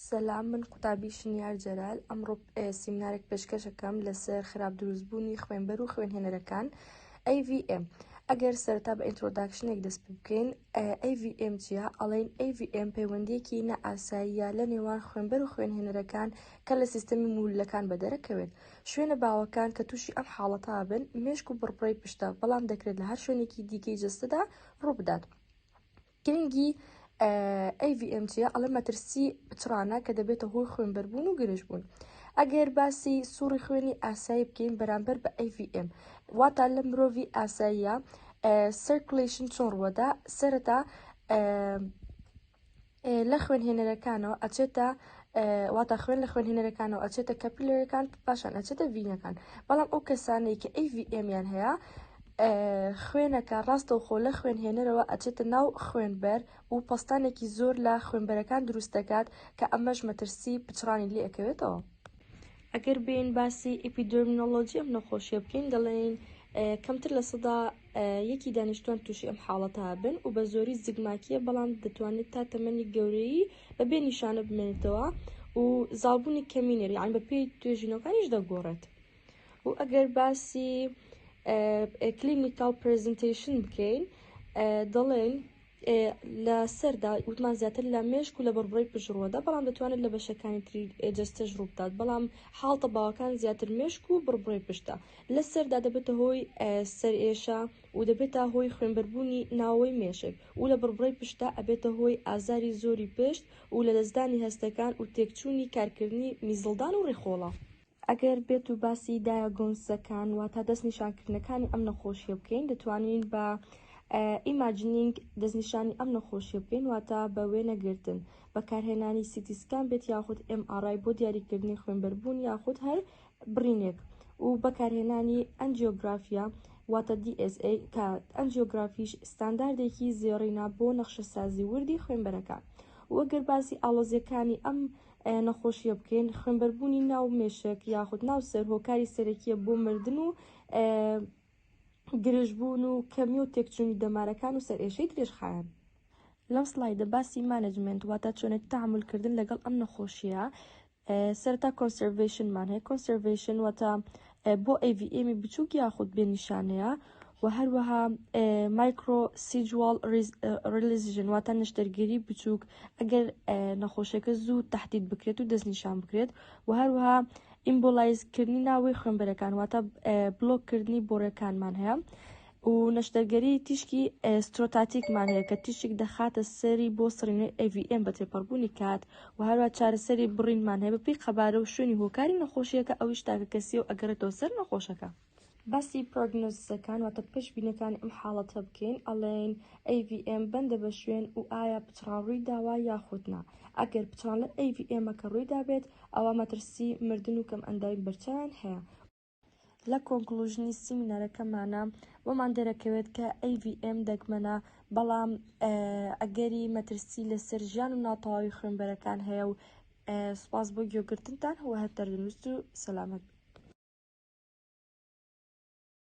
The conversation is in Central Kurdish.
سەلام من قوتابی شنیار جەلال ئەمڕۆ سیمینارێک پێشکەشەکەم لەسەر خراپ دروستبوونی خوێنبەر و خوێنهێنەرەکان AVM. ئەگەر سەرەتا بە ئینترۆداکشنێک دەست پێ بکەین AVM چیە؟ ئەڵێن AVM پەیوەندیەکی نەئاساییە لە نێوان خوێنبەر و خوێنهێنەرەکان کە لە سیستەمی مولەکان بەدەرەکەوێت. شوێنە باوەکان کە تووشی ئەم حاڵەتە بن مێشک و بڕپڕی پشتە بەڵام دەکرێت لە هەر شوێنێکی دیکەی جەستەدا ڕووبدات. گرنگی AVM چیە؟ ئەڵێ مەترسی پچڕانە کە دەبێتە هۆی خوێنبەربوون و گرژبوون. ئەگەر باسی سووڕی خوێنی ئاسایی بکەین بەرامبەر بە AVM واتە لە مرۆڤی ئاساییە سرکولیشن چۆن ڕوەدا سەرەتا لە خوێنهێنەرەکانەوە ئەچێتە واتە خوێن لە خوێنهێنەرەکانەوە ئەچێتە کەپیلەرەکان پاشان ئەچێتە ڤینەکان. بەڵام ئەو کەسانەی کە AVM یان هەیە خوێنەکە ڕاستەوخۆ لە خوێنهێنەرەوە ئەچێتە ناو خوێنبەر و پەستانێکی زۆر لە خوێنبەرەکان دروست دەکات کە ئەمەش مەترسی پچڕانی لێ ئەکەوێتەوە. ئەگەر بین باسی ئیپیدرمینۆلۆجی ئەم نەخۆشیە بکەین دەڵێن کەمتر لە سەدا یەکی دانیشتوان تووشی ئەم حاڵەتە بن و بە زۆری زگماکیە بەڵام دەتوانێت تا تەمەنی گەورەی بەبێ نیشانە بمێنێتەوە و زاڵبوونی کەمینێر یان بە پێی توێژینەوەکانیش دەگۆڕێت. و ئەگەر باسی کلینیکال پرزنتیشن بکەین دەڵێن لە سەردا وتمان زیاتر لە مێشک و لە بڕبڕی پشڕۆدا بەڵام دەتوانێت لە بەشەکانی تری جەستەش ڕوو بدات بەڵام حاڵتە باوەکان زیاتر مێشک و بڕبڕی پشتە لە سەردا دەبێتە هۆی سەرئێشە و دەبێتە هۆی خوێنبەربوونی ناوەوەی مێشک و لە بڕبڕی پشتە ئەبێتە هۆی ئازاری زۆری پشت و لە دەستدانی هەستەکان و تێکچوونی کارکردنی میزڵدان و ڕێخۆڵە. ئەگەر بێت و باسی دایگۆنسەکان واتە دەستنیشانکردنەکانی ئەم نەخۆشیە بکەین دەتوانین بە ئیماجنینگ دەستنیشانی ئەم نەخۆشیە بکەین واتە بە وێنەگرتن بەکارهێنانی سیتیسکان بێت یاخود MRI بۆ دیاریکردنی خوێنبەربوون یاخود هەر بڕینێک و بەکارهێنانی ئەنجیۆگرافیا واتە DSA کە ئەنجیۆگرافیش ستانداردێکی زێڕینە بۆ نەخشەسازی وردی خوێنبەرەکان. و ئەگەر باسی ئاڵۆزیەکانی ئەم نەخۆشیە بکەین خوێنبەربوونی ناو مێشک یاخود ناو سەر هۆکاری سەرەکیە بۆ مردن و گرژبوون و کەمی و تێکچوونی دەمارەکان و سەرئێشەی درێژخایەن. لەم سڵایدە باسی مانجمنت واتە چۆنێت تەعاملکردن لەگەڵ ئەم نەخۆشیە سەرەتا کۆنسەرڤیشنمان هەیە. کۆنسەرڤیشن واتە بۆ AVM بچووک یاخود بێ نیشانەیە و هەروەها مایکرۆ سیجوال ریلیژن واتە نەشتەرگەری بچووک ئەگەر نەخۆشیەکە زوو تەحدید بکرێت و دەستنیشان بکرێت و هەروەها ئیمبۆلایزکردنی ناوەی خوێنبەرەکان واتە بلۆککردنی بۆڕەکانمان هەیە و نەشتەرگەری تیشکی سترۆتاتیکمان هەیە کە تیشک دەخاتە سەری بۆ سڕینەوەی AVM بە تێپەڕبوونی کات و هەروە چارەسەری بڕینمان هەیە بەپێی قەبارە و شوێنی هۆکاری نەخۆشیەکە ئەویش تاکە کەسی و ئەگەرێتەوە سەر نەخۆشەکە. باسی پرۆگنۆزیسەکان واتە پشتبینەکانی ئەم حاڵەتە بکەین ئەڵێن AVM بەندە بە شوێن و ئایا پچڕان ڕووی داوا یاخودنا. ئەگەر پچڕان لە AVM-ەکە ڕووی دابێت ئەوە مەترسی مردن و کەم ئەندامی بەرچاویان هەیە. لە کۆنکلوژنی سیمینارەکەمانە وەمان دەرەکەوێت کە AVM دەگمەنە بەڵام ئەگەری مەترسی لەسەر ژیان و ناتەواوی خوێنبەرەکان هەیە و سوپاس بۆ گوێگرتنتان هەوە هەر دەردنووست و سەلامەت.